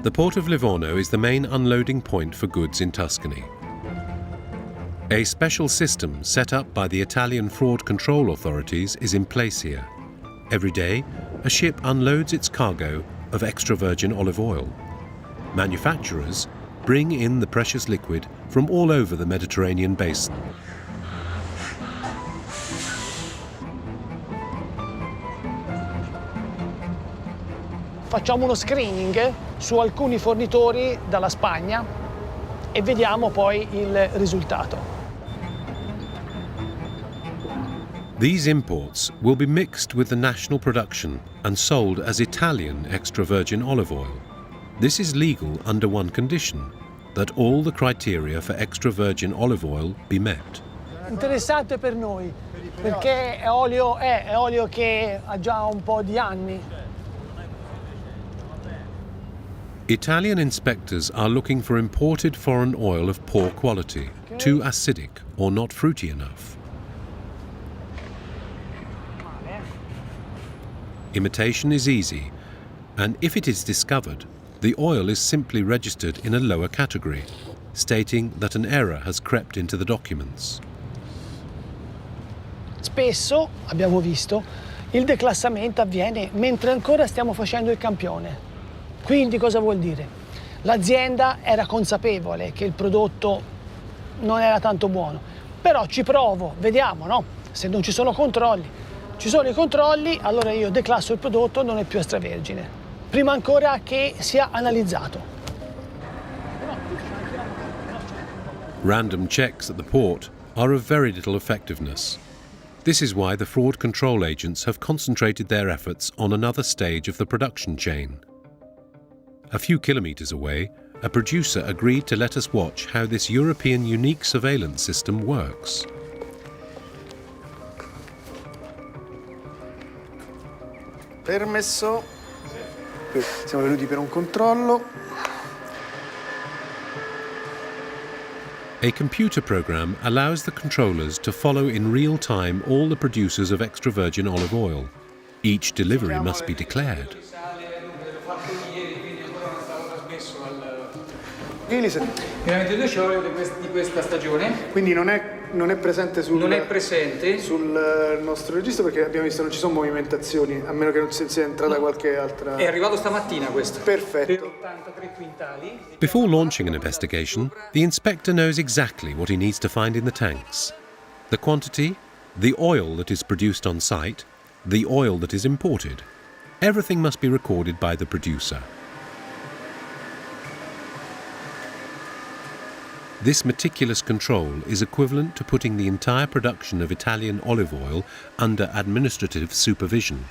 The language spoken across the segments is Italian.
The port of Livorno is the main unloading point for goods in Tuscany. A special system set up by the Italian fraud control authorities is in place here. Every day, a ship unloads its cargo of extra virgin olive oil. Manufacturers bring in the precious liquid from all over the Mediterranean basin. Facciamo uno screening su alcuni fornitori dalla Spagna e vediamo poi il risultato. These imports will be mixed with the national production and sold as Italian extra virgin olive oil. This is legal under one condition, that all the criteria for extra virgin olive oil be met. Interessante per noi, perché è olio che ha già un po' di anni. Italian inspectors are looking for imported foreign oil of poor quality, too acidic or not fruity enough. Imitation is easy, and if it is discovered, the oil is simply registered in a lower category, stating that an error has crept into the documents. Spesso, abbiamo visto, il declassamento avviene mentre ancora stiamo facendo il campione. Quindi cosa vuol dire? L'azienda era consapevole che il prodotto non era tanto buono, però ci provo, vediamo, no? Se non ci sono controlli. Ci sono i controlli, allora io declasso il prodotto, non è più extravergine, prima ancora che sia analizzato. Random checks at the port are of very little effectiveness. This is why the fraud control agents have concentrated their efforts on another stage of the production chain. A few kilometers away, a producer agreed to let us watch how this European unique surveillance system works. Permesso. Siamo venuti per un controllo. A computer program allows the controllers to follow in real time all the producers of extra virgin olive oil. Each delivery must be declared. Veramente 2 olio di questa stagione. Quindi non è presente sul nostro registro, perché abbiamo visto che non ci sono movimentazioni, a meno che non sia entrata qualche altra. È arrivato stamattina questo. Perfetto. Per 83 quintali. Before launching an investigation, the inspector knows exactly what he needs to find in the tanks. The quantity, the oil that is produced on site, the oil that is imported. Everything must be recorded by the producer. This meticulous control is equivalent to putting the entire production of Italian olive oil under administrative supervision.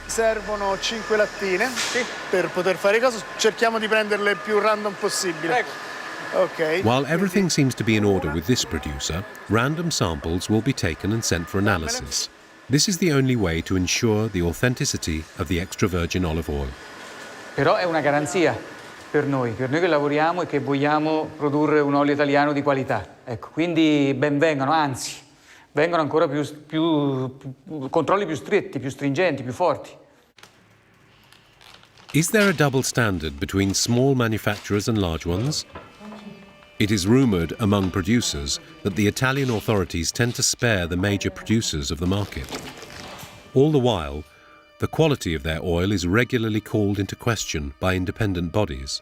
Servono 5 lattine per poter fare cosa. Cerchiamo di prenderle il più random possibile. Okay. While everything seems to be in order with this producer, random samples will be taken and sent for analysis. This is the only way to ensure the authenticity of the extra virgin olive oil. Però è una garanzia per noi che lavoriamo e che vogliamo produrre un olio italiano di qualità. Ecco, quindi ben vengano, anzi, vengono ancora più controlli più stretti, più stringenti, più forti. Is there a double standard between small manufacturers and large ones? It is rumoured among producers that the Italian authorities tend to spare the major producers of the market. All the while, the quality of their oil is regularly called into question by independent bodies.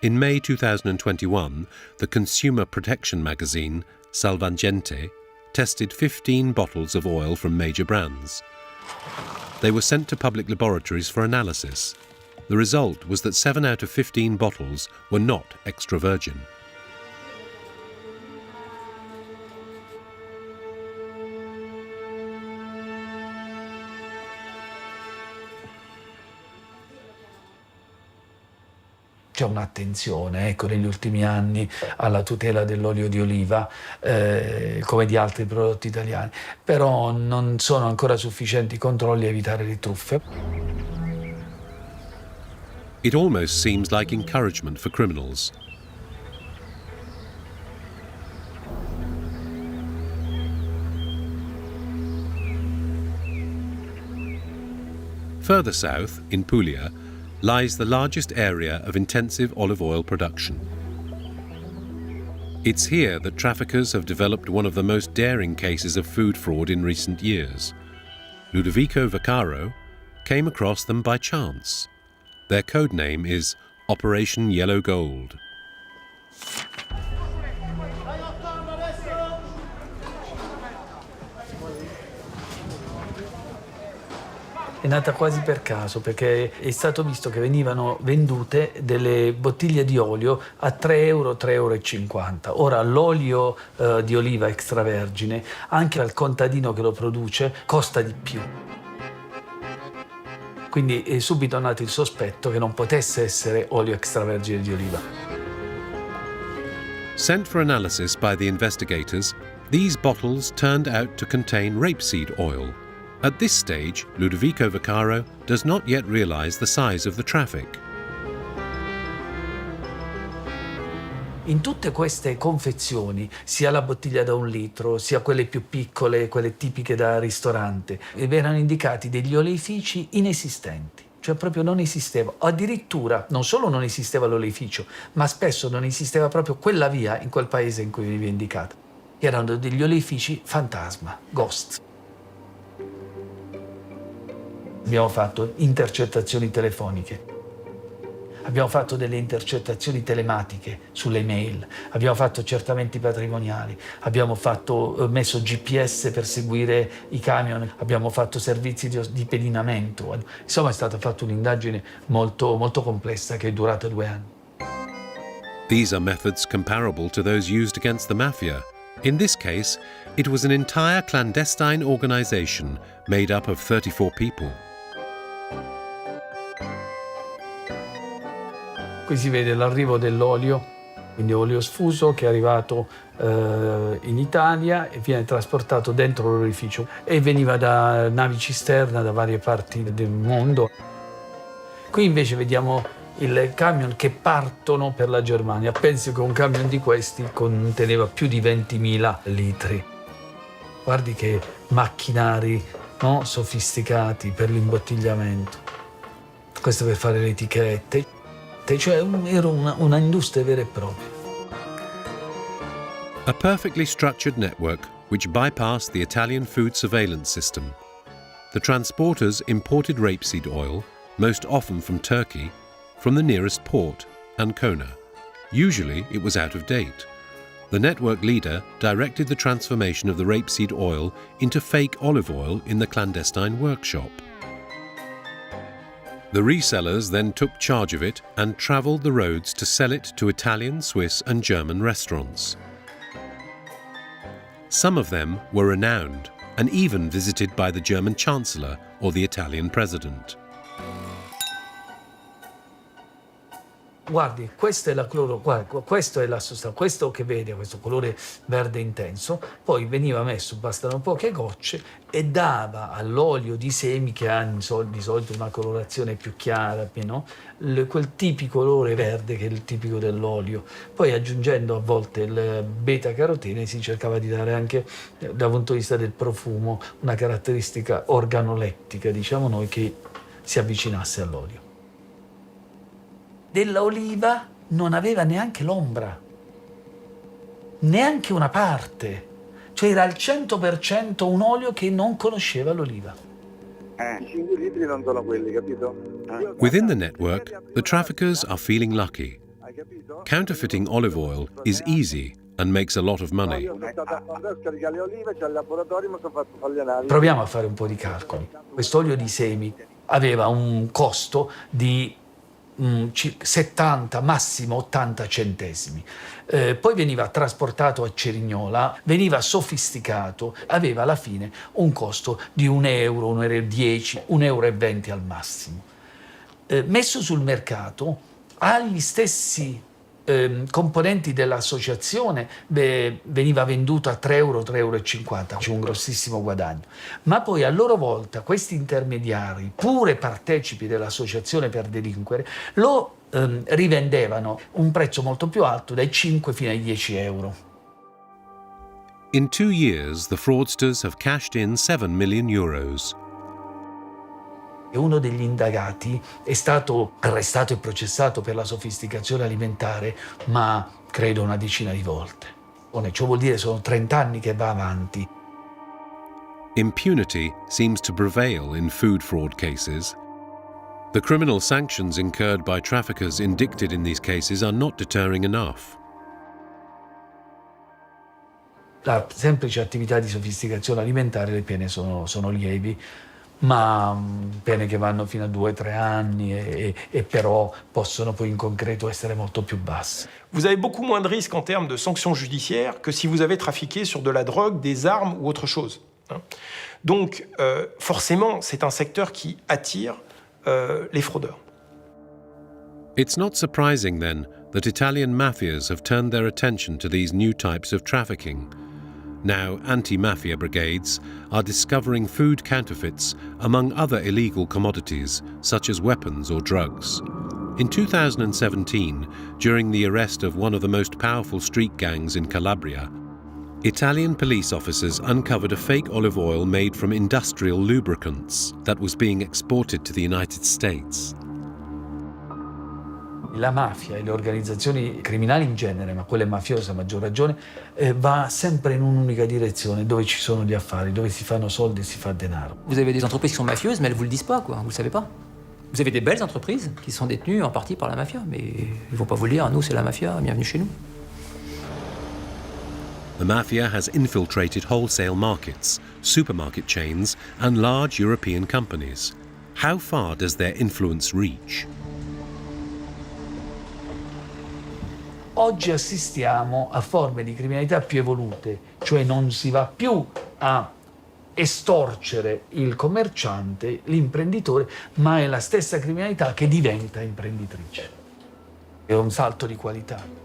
In May 2021, the consumer protection magazine Salvagente tested 15 bottles of oil from major brands. They were sent to public laboratories for analysis. The result was that 7 out of 15 bottles were not extra virgin. C'è un'attenzione, ecco, negli ultimi anni alla tutela dell'olio di oliva, come di altri prodotti italiani, però non sono ancora sufficienti controlli a evitare le truffe. It almost seems like encouragement for criminals. Further south, in Puglia, lies the largest area of intensive olive oil production. It's here that traffickers have developed one of the most daring cases of food fraud in recent years. Ludovico Vaccaro came across them by chance. Their code name is Operation Yellow Gold. È nata quasi per caso, perché è stato visto che venivano vendute delle bottiglie di olio a 3 euro, 3,50 euro. Ora l'olio di oliva extravergine, anche al contadino che lo produce, costa di più. Quindi è subito nato il sospetto che non potesse essere olio extravergine di oliva. Sent for analysis by the investigators, these bottles turned out to contain rapeseed oil. At this stage, Ludovico Vaccaro does not yet realize the size of the traffic. In tutte queste confezioni, sia la bottiglia da 1 litro, sia quelle più piccole, quelle tipiche da ristorante, erano indicati degli oleifici inesistenti. Cioè proprio non esisteva. Addirittura non solo non esisteva l'oleificio, ma spesso non esisteva proprio quella via in quel paese in cui veniva indicata. Erano degli oleifici fantasma, ghost. Abbiamo fatto intercettazioni telefoniche, abbiamo fatto delle intercettazioni telematiche sulle mail, abbiamo fatto accertamenti patrimoniali, abbiamo messo GPS per seguire i camion, abbiamo fatto servizi di pedinamento. Insomma è stata fatta un'indagine molto, molto complessa che è durata 2 anni. These are methods comparable to those used against the mafia. In this case, it was an entire clandestine organization made up of 34 people. Qui si vede l'arrivo dell'olio, quindi olio sfuso che è arrivato in Italia e viene trasportato dentro l'oleificio e veniva da navi cisterna da varie parti del mondo. Qui invece vediamo il camion che partono per la Germania. Penso che un camion di questi conteneva più di 20.000 litri. Guardi che macchinari, no? Sofisticati per l'imbottigliamento. Questo per fare le etichette. Cioè era una industria vera e propria. A perfectly structured network which bypassed the Italian food surveillance system. The transporters imported rapeseed oil, most often from Turkey, from the nearest port, Ancona. Usually it was out of date. The network leader directed the transformation of the rapeseed oil into fake olive oil in the clandestine workshop. The resellers then took charge of it and travelled the roads to sell it to Italian, Swiss and German restaurants. Some of them were renowned and even visited by the German Chancellor or the Italian President. Guardi, questo è la questo è la sostanza, questo che vede, questo colore verde intenso, poi veniva messo, bastano poche gocce e dava all'olio di semi che ha di solito una colorazione più chiara, no? Quel tipico colore verde che è il tipico dell'olio. Poi aggiungendo a volte il beta-carotene si cercava di dare anche dal punto di vista del profumo una caratteristica organolettica, diciamo noi, che si avvicinasse all'olio. Della oliva non aveva neanche l'ombra, neanche una parte, cioè era al 100% un olio che non conosceva l'oliva. 5 litri non sono quelli, capito? Within the network, the traffickers are feeling lucky. Counterfeiting olive oil is easy and makes a lot of money. Io sono stato a scaricare le olive, c'è il laboratorio, mi sono fatto fare le analisi. Proviamo a fare un po' di calcoli. Quest'olio di semi aveva un costo di 70, massimo 80 centesimi. Poi veniva trasportato a Cerignola, veniva sofisticato, aveva alla fine un costo di 1 euro, 1,10 euro, 1,20 euro al massimo. Messo sul mercato, agli stessi componenti dell'associazione veniva venduto a 3 euro, 3,50 euro, c'è un grossissimo guadagno. Ma poi a loro volta questi intermediari, pure partecipi dell'associazione per delinquere, lo rivendevano un prezzo molto più alto, dai 5 fino ai 10 euro. In 2 years, the fraudsters have cashed in 7 million euros. Uno degli indagati è stato arrestato e processato per la sofisticazione alimentare, ma credo una decina di volte. Ciò vuol dire sono 30 anni che va avanti. Impunity seems to prevail in food fraud cases. The criminal sanctions incurred by traffickers indicted in these cases are not deterring enough. La semplice attività di sofisticazione alimentare, le pene sono lievi, ma pene che vanno fino a 2-3 anni e però possono poi in concreto essere molto più basse. Vous avez beaucoup moins de risques en termes de sanctions judiciaires que si vous avez trafiqué sur de la drogue, des armes ou autre chose. Donc, forcément, c'est un secteur qui attire les fraudeurs. It's not surprising then that Italian mafias have turned their attention to these new types of trafficking. Now, anti-mafia brigades are discovering food counterfeits among other illegal commodities, such as weapons or drugs. In 2017, during the arrest of one of the most powerful street gangs in Calabria, Italian police officers uncovered a fake olive oil made from industrial lubricants that was being exported to the United States. La mafia e le organizzazioni criminali in genere, ma quelle mafiose a maggior ragione, va sempre in un'unica direzione, dove ci sono gli affari, dove si fanno soldi e si fa denaro. Vous avez des entreprises qui sont mafieuses, mais elles ne vous le disent pas, quoi. Vous le savez pas. Vous avez des belles entreprises qui sont détenues en partie par la mafia, mais ils ne vont pas vous le dire, nous c'est la mafia, bienvenue chez nous. The mafia has infiltrated wholesale markets, supermarket chains, and large European companies. How far does their influence reach? Oggi assistiamo a forme di criminalità più evolute, cioè non si va più a estorcere il commerciante, l'imprenditore, ma è la stessa criminalità che diventa imprenditrice. È un salto di qualità.